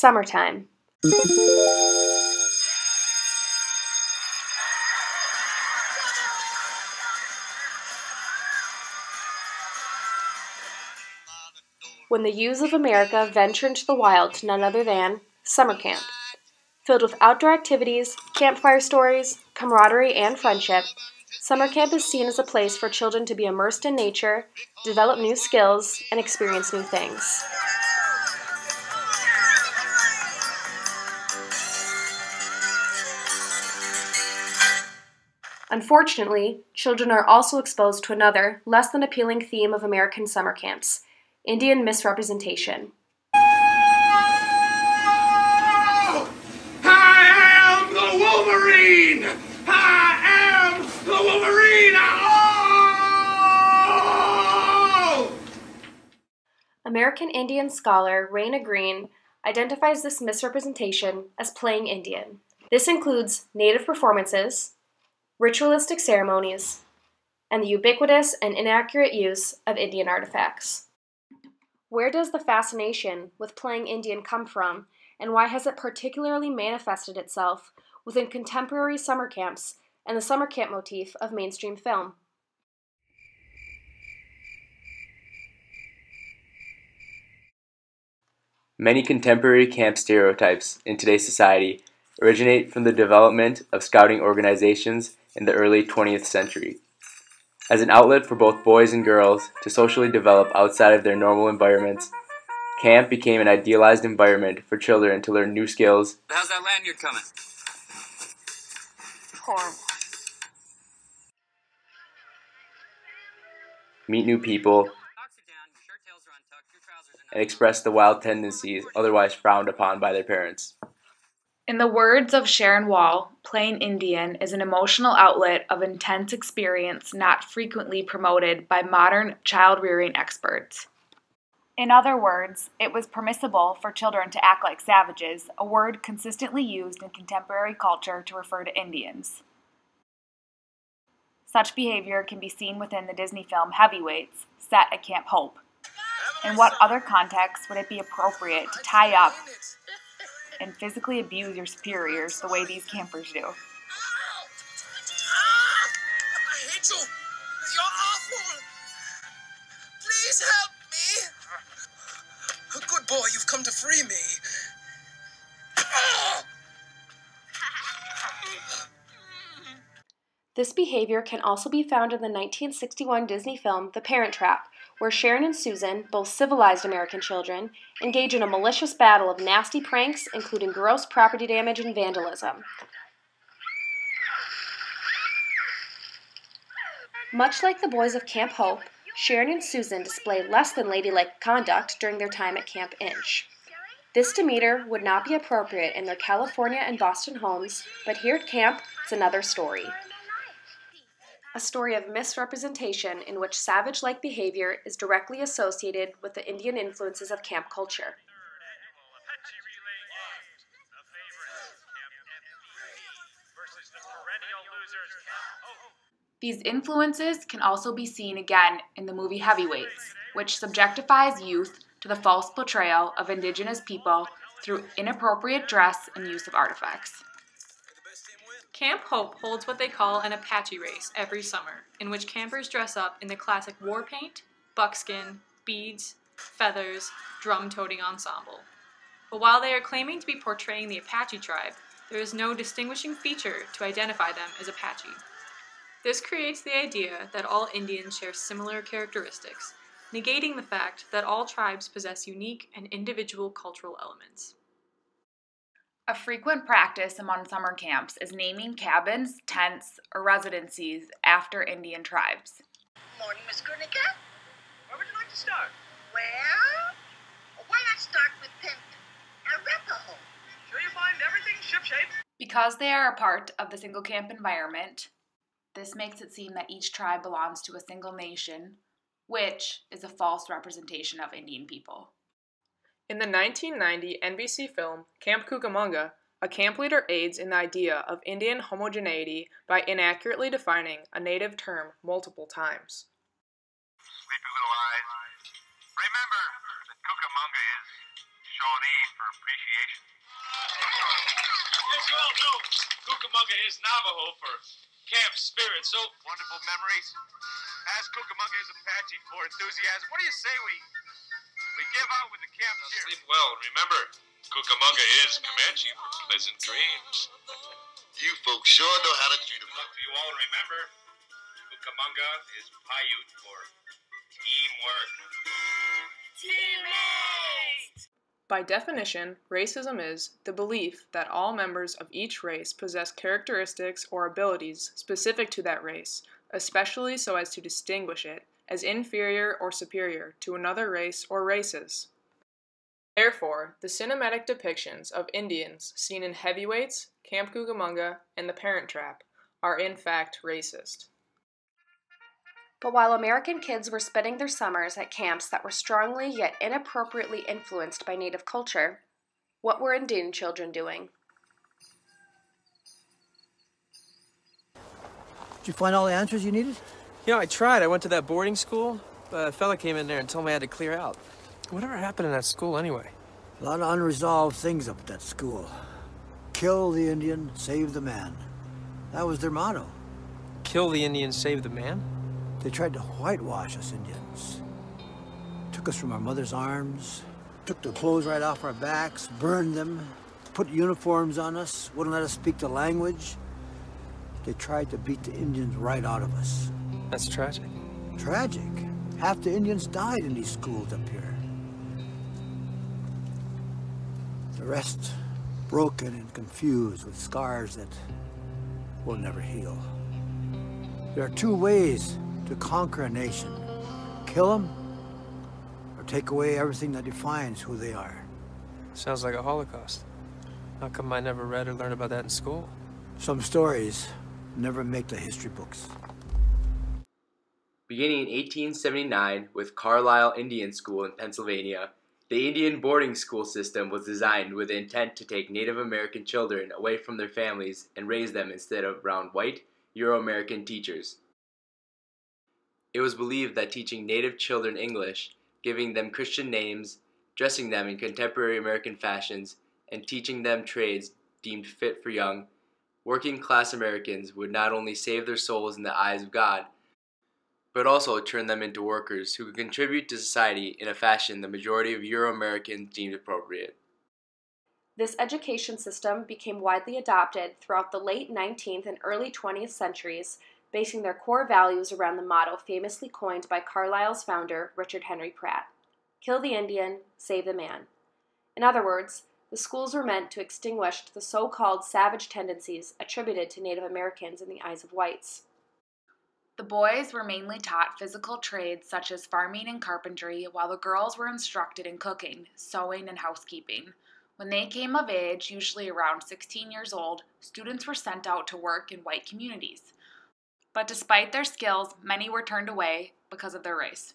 Summertime. When the youths of America venture into the wild to none other than summer camp. Filled with outdoor activities, campfire stories, camaraderie, and friendship, summer camp is seen as a place for children to be immersed in nature, develop new skills, and experience new things. Unfortunately, children are also exposed to another, less than appealing theme of American summer camps: Indian misrepresentation. Wolverine! I am the Wolverine! Oh! American Indian scholar Raina Green identifies this misrepresentation as playing Indian. This includes native performances, ritualistic ceremonies, and the ubiquitous and inaccurate use of Indian artifacts. Where does the fascination with playing Indian come from, and why has it particularly manifested itself within contemporary summer camps and the summer camp motif of mainstream film? Many contemporary camp stereotypes in today's society originate from the development of scouting organizations in the early 20th century. As an outlet for both boys and girls to socially develop outside of their normal environments, camp became an idealized environment for children to learn new skills. How's that lanyard coming? Horrible. Meet new people, and express the wild tendencies otherwise frowned upon by their parents. In the words of Sharon Wall, playing Indian is an emotional outlet of intense experience not frequently promoted by modern child-rearing experts. In other words, it was permissible for children to act like savages, a word consistently used in contemporary culture to refer to Indians. Such behavior can be seen within the Disney film Heavyweights, set at Camp Hope. In what other context would it be appropriate to tie up and physically abuse your superiors the way these campers do? I hate you! You're awful! Please help me! Good boy, you've come to free me. This behavior can also be found in the 1961 Disney film The Parent Trap, where Sharon and Susan, both civilized American children, engage in a malicious battle of nasty pranks, including gross property damage and vandalism. Much like the boys of Camp Hope, Sharon and Susan display less than ladylike conduct during their time at Camp Inch. This demeanor would not be appropriate in their California and Boston homes, but here at camp, it's another story. A story of misrepresentation in which savage-like behavior is directly associated with the Indian influences of camp culture. These influences can also be seen again in the movie Heavyweights, which subjectifies youth to the false portrayal of indigenous people through inappropriate dress and use of artifacts. Camp Hope holds what they call an Apache race every summer, in which campers dress up in the classic war paint, buckskin, beads, feathers, drum-toting ensemble. But while they are claiming to be portraying the Apache tribe, there is no distinguishing feature to identify them as Apache. This creates the idea that all Indians share similar characteristics, negating the fact that all tribes possess unique and individual cultural elements. A frequent practice among summer camps is naming cabins, tents, or residencies after Indian tribes. Morning, Miss Guernica. Where would you like to start? Well, why not start with Tent Arapaho? Sure you find everything shipshape? Because they are a part of the single camp environment, this makes it seem that each tribe belongs to a single nation, which is a false representation of Indian people. In the 1990 NBC film Camp Cucamonga, a camp leader aids in the idea of Indian homogeneity by inaccurately defining a native term multiple times. Sleepy little eyes. Remember that Cucamonga is Shawnee for appreciation. As you all know, Cucamonga is Navajo for camp spirit, so wonderful memories. As Cucamonga is Apache for enthusiasm. What do you say we give out with the camp cheer? Sleep well, remember, Cucamonga is Comanche for pleasant dreams. You folks sure know how to treat them. Look, you all remember, Cucamonga is Paiute for teamwork. Teammates! By definition, racism is the belief that all members of each race possess characteristics or abilities specific to that race, especially so as to distinguish it as inferior or superior to another race or races. Therefore, the cinematic depictions of Indians seen in Heavyweights, Camp Cucamonga, and The Parent Trap are in fact racist. But while American kids were spending their summers at camps that were strongly yet inappropriately influenced by Native culture, what were Indian children doing? Did you find all the answers you needed? You know, I tried. I went to that boarding school, but a fella came in there and told me I had to clear out. Whatever happened in that school anyway? A lot of unresolved things up at that school. Kill the Indian, save the man. That was their motto. Kill the Indian, save the man? They tried to whitewash us Indians. Took us from our mother's arms, took the clothes right off our backs, burned them, put uniforms on us, wouldn't let us speak the language. They tried to beat the Indians right out of us. That's tragic. Tragic? Half the Indians died in these schools up here. The rest broken and confused with scars that will never heal. There are two ways to conquer a nation. Kill them, or take away everything that defines who they are. Sounds like a Holocaust. How come I never read or learned about that in school? Some stories never make the history books. Beginning in 1879 with Carlisle Indian School in Pennsylvania, the Indian boarding school system was designed with the intent to take Native American children away from their families and raise them instead of around white, Euro-American teachers. It was believed that teaching Native children English, giving them Christian names, dressing them in contemporary American fashions, and teaching them trades deemed fit for young, working-class Americans would not only save their souls in the eyes of God, but also turn them into workers who could contribute to society in a fashion the majority of Euro-Americans deemed appropriate. This education system became widely adopted throughout the late 19th and early 20th centuries, basing their core values around the motto famously coined by Carlisle's founder, Richard Henry Pratt: kill the Indian, save the man. In other words, the schools were meant to extinguish the so-called savage tendencies attributed to Native Americans in the eyes of whites. The boys were mainly taught physical trades such as farming and carpentry, while the girls were instructed in cooking, sewing, and housekeeping. When they came of age, usually around 16 years old, students were sent out to work in white communities. But despite their skills, many were turned away because of their race.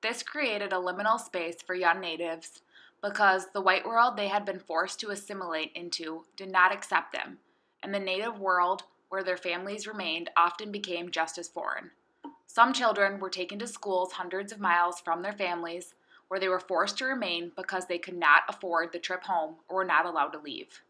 This created a liminal space for young natives because the white world they had been forced to assimilate into did not accept them, and the native world where their families remained often became just as foreign. Some children were taken to schools hundreds of miles from their families, where they were forced to remain because they could not afford the trip home or were not allowed to leave.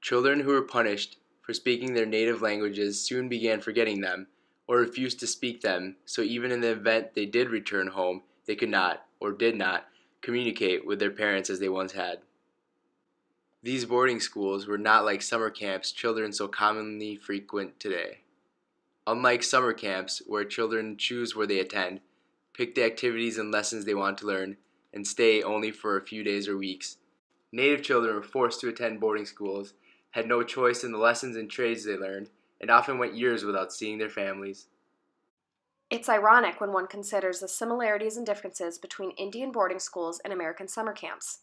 Children who were punished for speaking their native languages soon began forgetting them, or refused to speak them, so even in the event they did return home, they could not, or did not, communicate with their parents as they once had. These boarding schools were not like summer camps children so commonly frequent today. Unlike summer camps, where children choose where they attend, pick the activities and lessons they want to learn, and stay only for a few days or weeks, Native children were forced to attend boarding schools, had no choice in the lessons and trades they learned, and often went years without seeing their families. It's ironic when one considers the similarities and differences between Indian boarding schools and American summer camps.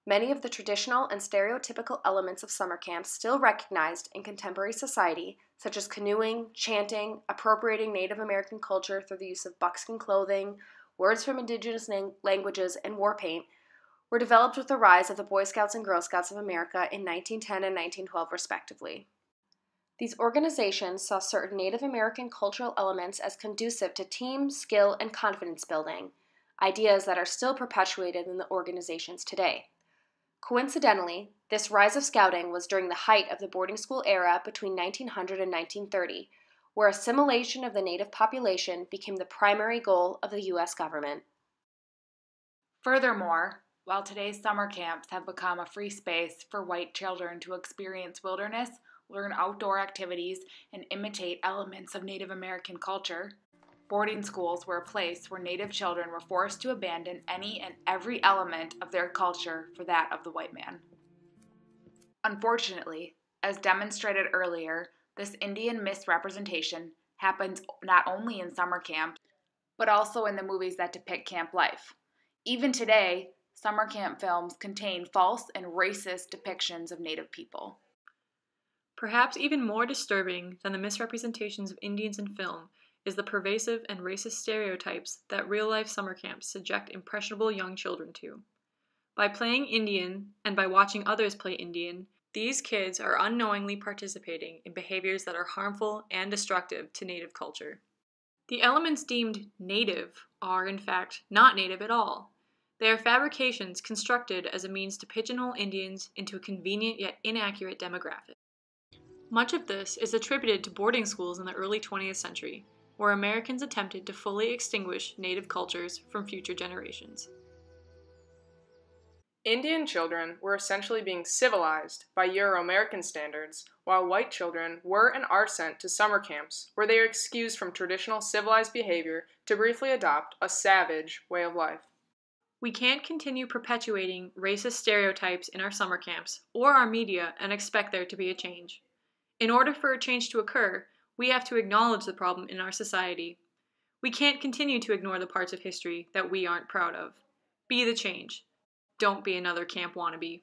Many of the traditional and stereotypical elements of summer camps still recognized in contemporary society, such as canoeing, chanting, appropriating Native American culture through the use of buckskin clothing, words from indigenous languages, and war paint, were developed with the rise of the Boy Scouts and Girl Scouts of America in 1910 and 1912 respectively. These organizations saw certain Native American cultural elements as conducive to team, skill, and confidence building, ideas that are still perpetuated in the organizations today. Coincidentally, this rise of scouting was during the height of the boarding school era between 1900 and 1930, where assimilation of the native population became the primary goal of the U.S. government. Furthermore, while today's summer camps have become a free space for white children to experience wilderness, learn outdoor activities, and imitate elements of Native American culture, boarding schools were a place where Native children were forced to abandon any and every element of their culture for that of the white man. Unfortunately, as demonstrated earlier, this Indian misrepresentation happens not only in summer camps, but also in the movies that depict camp life. Even today, summer camp films contain false and racist depictions of Native people. Perhaps even more disturbing than the misrepresentations of Indians in film is the pervasive and racist stereotypes that real-life summer camps subject impressionable young children to. By playing Indian, and by watching others play Indian, these kids are unknowingly participating in behaviors that are harmful and destructive to Native culture. The elements deemed native are, in fact, not native at all. They are fabrications constructed as a means to pigeonhole Indians into a convenient yet inaccurate demographic. Much of this is attributed to boarding schools in the early 20th century, where Americans attempted to fully extinguish Native cultures from future generations. Indian children were essentially being civilized by Euro-American standards, while white children were and are sent to summer camps, where they are excused from traditional civilized behavior to briefly adopt a savage way of life. We can't continue perpetuating racist stereotypes in our summer camps or our media and expect there to be a change. In order for a change to occur, we have to acknowledge the problem in our society. We can't continue to ignore the parts of history that we aren't proud of. Be the change. Don't be another camp wannabe.